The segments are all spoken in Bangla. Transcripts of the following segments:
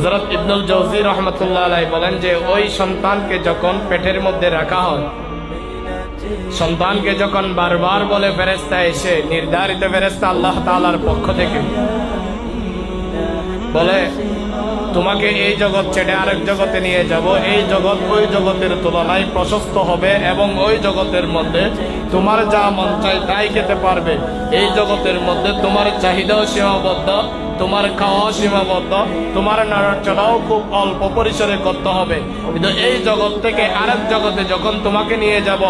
হযরত ইবনুল জাওজি রাহমাতুল্লাহ আলাইহি বলেন যে ওই সন্তানকে যখন পেটের মধ্যে রাখা হয়, সন্তানকে যখন বারবার বলে ফেরেশতা এসে, নির্ধারিত ফেরেশতা আল্লাহ তাআলার পক্ষ থেকে বলে তোমাকে এই জগৎ ছেড়ে আরেক জগতে নিয়ে যাব, এই জগৎ ওই জগতের তুলনায় প্রশস্ত হবে এবং ওই জগতের মধ্যে তোমার যা মন চায় তাই খেতে পারবে। এই জগতের মধ্যে তোমার চাহিদাও সীমাবদ্ধ, তোমার খাওয়াও সীমাবদ্ধ, তোমার নড়াচড়াও খুব অল্প পরিসরে করতে হবে। কিন্তু এই জগৎ থেকে আরেক জগতে যখন তোমাকে নিয়ে যাব,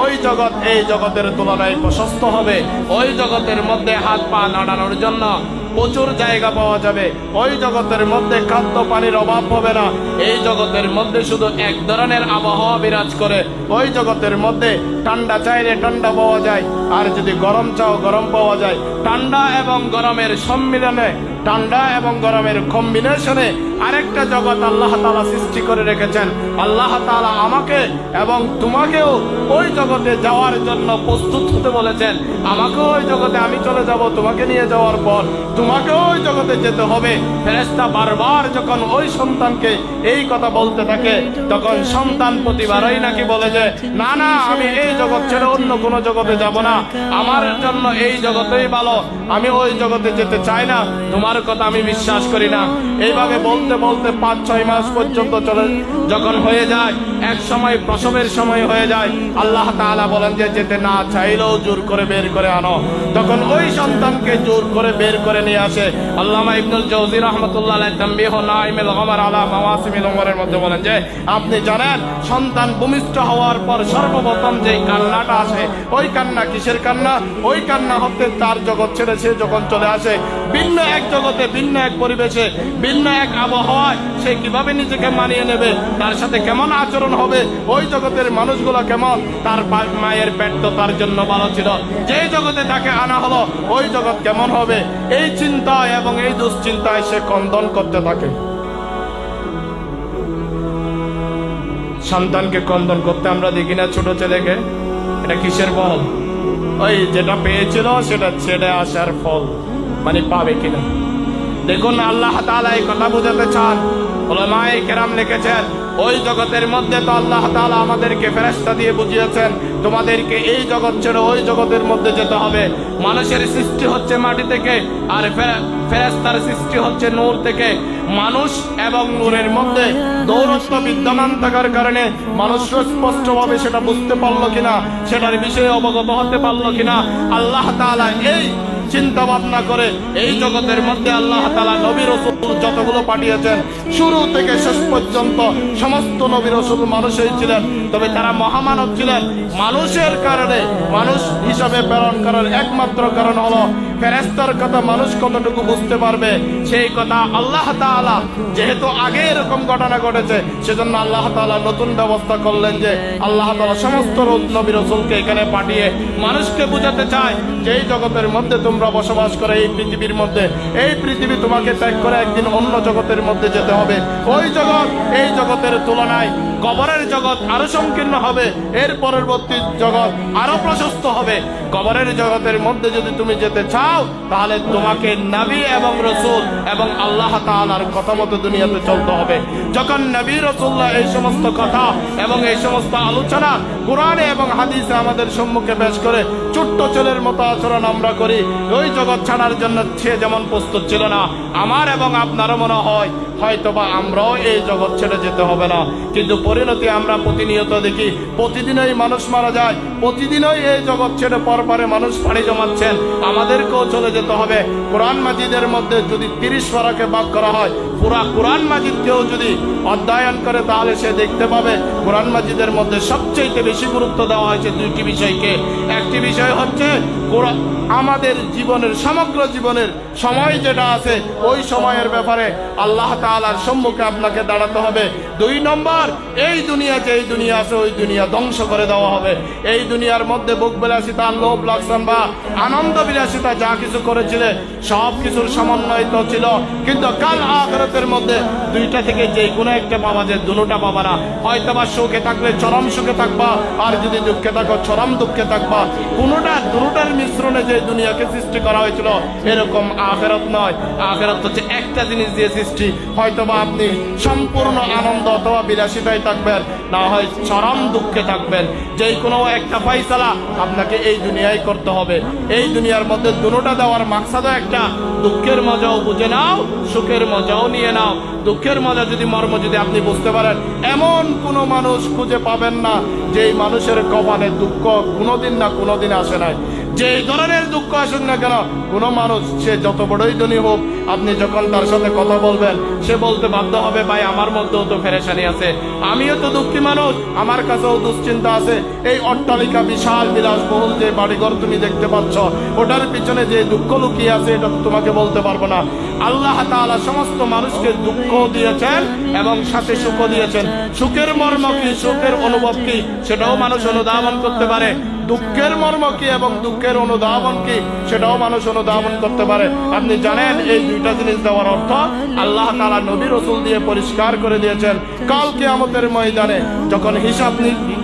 ওই জগৎ এই জগতের তুলনায় প্রশস্ত হবে। ওই জগতের মধ্যে হাত পা নাড়ানোর জন্য প্রচুর জায়গা পাওয়া যাবে। ওই জগতের মধ্যে খাদ্য পানির অভাব হবে না। এই জগতের মধ্যে শুধু এক ধরনের আবহাওয়া বিরাজ করে। ওই জগতের মধ্যে ঠান্ডা চাইলে ঠান্ডা পাওয়া যায়, আর যদি গরম চাও গরম পাওয়া যায়। ঠান্ডা এবং গরমের সম্মিলনে, ঠান্ডা এবং গরমের কম্বিনেশনে আরেকটা জগৎ আল্লাহ তাআলা সৃষ্টি করে রেখেছেন। আল্লাহ তাআলা আমাকে এবং তোমাকেও ওই জগতে যাওয়ার জন্য প্রস্তুত হতে বলেছেন। আমাকেও ওই জগতে আমি চলে যাব, তোমাকে নিয়ে যাওয়ার পর তোমাকেও ওই জগতে যেতে হবে। ফেরেশতা বারবার যখন ওই সন্তানকে এই কথা বলতে থাকে, তখন সন্তান প্রতিবারই নাকি বলে যে না না, আমি এই জগৎ ছেড়ে অন্য কোনো জগতে যাব না, আমার জন্য এই জগতেই ভালো, আমি ওই জগতে যেতে চাই না, তোমার কথা আমি বিশ্বাস করি না। এইভাবে বলতে বলতে 5-6 মাস পর্যন্ত চলে যখন হয়ে যায়, এক সময় প্রসবের সময় হয়ে যায়, আল্লাহ তাআলা বলেন যে যেতে না চাইলেও জোর করে বের করে আনো। তখন ওই সন্তানকে জোর করে বের করে নিয়ে আসে। আল্লামা ইবনুল জাওজি রাহমাতুল্লাহ আলাইহি তানবীহ নাইমুল গমার আলা মাওয়াসিমিল উমরের মধ্যে বলেন যে আপনি জানেন সন্তান ভূমিষ্ঠ হওয়ার পর সর্বপ্রথম যে কান্নাটা আসে, ওই কান্না কিসের কান্না? ওই কান্না হতে তার জগৎ ছেড়ে সে যখন চলে আসে ভিন্ন এক জগতে, ভিন্ন এক পরিবেশে, ভিন্ন এক আবহাওয়ায়, সে কিভাবে নিজেকে মানিয়ে নেবে, তার সাথে কেমন আচরণ হবে, ওই জগতের মানুষগুলো কেমন, তার মায়ের পেট তো তার জন্য ভালো ছিল, যে জগতে তাকে আনা হলো ওই জগৎ কেমন হবে, এই চিন্তায় এবং এই দুশ্চিন্তায় সে কন্দন করতে থাকে। সন্তানকে কন্দন করতে আমরা দেখি না ছোট ছেলেকে? এটা কিসের ফল? ওই যেটা পেয়েছিল সেটা ছেড়ে আসার ফল, মানে পাবে কিনা। দেখুন আল্লাহ তাআলা এই কথা বোঝাতে চান। উলামায়ে কেরাম লিখেছেন ওই জগতের মধ্যে তো আল্লাহ তাআলা আমাদেরকে ফেরেশতা দিয়ে বুঝিয়েছেন তোমাদেরকে এই জগৎ ছেড়ে ওই জগতের মধ্যে যেতে হবে। মানুষের সৃষ্টি হচ্ছে মাটি থেকে, আর ফেরেশতার সৃষ্টি হচ্ছে নূর থেকে। মানুষ এবং নূরের মধ্যে দৌরত্ব বিদ্যমান থাকার কারণে মানুষ স্পষ্টভাবে সেটা বুঝতে পারলো কিনা, সেটার বিষয়ে অবগত হতে পারলো কিনা, আল্লাহ তাআলা এই চিন্তা ভাবনা করে এই জগতের মধ্যে আল্লাহ তাআলা নবী রাসূল যতগুলো পাঠিয়েছেন শুরু থেকে শেষ পর্যন্ত সমস্ত নবী রাসূল মানুষই ছিলেন, তবে তারা মহামানব ছিলেন। মানুষের কারণে, মানুষ হিসাবে প্রেরণ করার একমাত্র কারণ হলো ফেরেশতার কথা মানুষ কতটুকু বুঝতে পারবে সেই কথা আল্লাহ তাআলা, যেহেতু আগে এরকম ঘটনা ঘটেছে সেজন্য আল্লাহ তাআলা নতুন ব্যবস্থা করলেন যে আল্লাহ তাআলা সমস্ত নবী রাসূলকে এখানে পাঠিয়ে মানুষকে বোঝাতে চায় যে এই জগতের মধ্যে তোমরা বসবাস করে, এই পৃথিবীর মধ্যে, এই পৃথিবী তোমাকে ত্যাগ করে একদিন অন্য জগতের মধ্যে যেতে হবে। ওই জগৎ এই জগতের তুলনায় কবরের জগৎ আরো সংকীর্ণ হবে, এর পরবর্তী জগৎ আরো প্রশস্ত হবে। কবরের জগতের মধ্যে যদি তুমি যেতে চাও তাহলে তোমাকে নবী এবং রাসূল এবং আল্লাহ তাআলার কথা মতো দুনিয়াতে চলতে হবে। যখন নবী রাসূলুল্লাহ এই সমস্ত কথা এবং এই সমস্ত আলোচনা কোরআনে এবং হাদিসে আমাদের সম্মুখে পেশ করে ছোট্ট ছেলের মতো আচরণ আমরা করি, ওই জগৎ ছাড়ার জন্য সে যেমন প্রস্তুত ছিল না, আমার এবং আপনারও মনে হয় হয়তোবা আমরাও এই জগৎ ছেড়ে যেতে হবে না। কিন্তু পরিণতি আমরা প্রতিনিয়ত দেখি, প্রতিদিনই মানুষ মারা যায়, প্রতিদিনই এই জগৎ ছেড়ে পরপরে মানুষ পাড়ি জমাচ্ছেন। আমাদেরকেও চলে যেতে হবে। কোরআন মাজিদের মধ্যে যদি 30 পারাকে ভাগ করা হয়, পুরা কোরআন মাজিদকেও যদি অধ্যয়ন করে তাহলে সে দেখতে পাবে কোরআন মাজিদের মধ্যে সবচেয়ে বেশি গুরুত্ব দেওয়া হয়েছে 2টি বিষয়কে। একটি বিষয় হচ্ছে আমাদের জীবনের, সমগ্র জীবনের সময় যেটা আছে ওই সময়ের ব্যাপারে আল্লাহ তাআলার সম্মুখে আপনাকে দাঁড়াতে হবে। 2 নম্বর, এই দুনিয়া যেই দুনিয়া আছে ওই দুনিয়া ধ্বংস করে দেওয়া হবে। এই দুনিয়ার মধ্যে ভোগ বিলাসিতা, লোভ লালসা বা আনন্দ বিলাসিতা যা কিছু করেছিলে সব কিছুর সমন্বয় তো ছিল, কিন্তু কাল আখিরাতের মধ্যে দুইটা থেকে যে কোনো একটা পাবা, যে দুটোটা পাবা না। হয়তো বা সুখে থাকলে চরম সুখে থাকবা, আর যদি দুঃখে থাকো চরম দুঃখে থাকবা। দুটোটার মিশ্রণে যে দুনিয়াকে সৃষ্টি করা হয়েছিল এরকম আখিরাত নয়। আখিরাত হচ্ছে একটা জিনিস দিয়ে সৃষ্টি। হয়তো বা আপনি সম্পূর্ণ আনন্দ অথবা বিলাসিতায় থাকবেন, না হয় চরম দুঃখে থাকবেন। যেই কোনো একটা ফয়সালা আপনাকে এই দুনিয়ায় করতে হবে। এই দুনিয়ার মধ্যে দুটোটা দেওয়ার মাকসাদও একটা, দুঃখের মজাও বুঝে নাও, সুখের মজাও নিয়ে নাও। দুঃখের মজা যদি মর্ম যদি আপনি বুঝতে পারেন, এমন কোনো মানুষ খুঁজে পাবেন না যেই মানুষের কপালে দুঃখ কোনোদিন না কোনোদিন আসে নাই। যে ধরনের দুঃখ আসুক না কেন, কোনো মানুষ সে যত বড়ই ধনী হোক, আপনি যখন তার সাথে কথা বলবেন সে বলতে বাধ্য হবে, ভাই আমার মধ্যেও তো পেরেশানি আছে, আমিও তো দুঃখী মানুষ, আমার কাছেও দুশ্চিন্তা আছে। এই অট্টালিকা বিশাল বিলাসবহুল যে বাড়িঘর তুমি দেখতে পাচ্ছ, ওটার পিছনে যে দুঃখ লুকিয়ে আছে এটা তো তোমাকে বলতে পারবো না। আল্লাহ তাআলা সমস্ত মানুষকে দুঃখ দিয়েছেন এবং সাথে সুখ দিয়েছেন। সুখের মর্ম কি, সুখের অনুভব কি, সেটাও মানুষ অনুধাবন করতে পারে। দুঃখের মর্ম কি এবং দুঃখের অনুধাবন কি, সেটাও মানুষ অনুধাবন করতে পারে। আপনি জানেন এই দুইটা জিনিস দেওয়ার অর্থ আল্লাহ তাআলা নবী রাসূল দিয়ে পরিষ্কার করে দিয়েছেন। কাল কিয়ামতের ময়দানে যখন হিসাব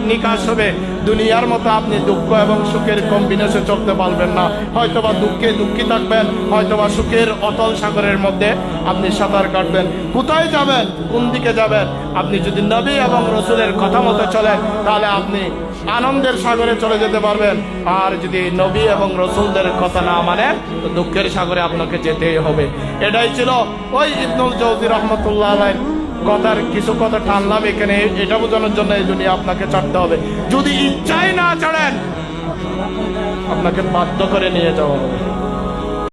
নিকাশ হবে, দুনিয়ার মতো আপনি দুঃখ এবং সুখের কম্বিনেশন চলতে পারবেন না। হয়তোবা দুঃখে দুঃখী থাকবেন, হয়তোবা সুখের অতল সাগরের মধ্যে আপনি সাঁতার কাটবেন। কোথায় যাবেন, কোন দিকে যাবেন? আপনি যদি নবী এবং রাসূলের কথা মতো চলেন তাহলে আপনি আনন্দের সাগরে চলে যেতে পারবেন। আর যদি নবী এবং রাসূলদের কথা না মানেন তো দুঃখের সাগরে আপনাকে যেতেই হবে। এটাই ছিল ওই ইবনুল জাওজি রাহমাতুল্লাহ আলাইহির কথার কিছু কথা টানলাম এখানে, এটা বোঝানোর জন্য এই দুনিয়া আপনাকে ছাড়তে হবে। যদি ইচ্ছাই না ছাড়েন আপনাকে বাধ্য করে নিয়ে যাওয়া হবে।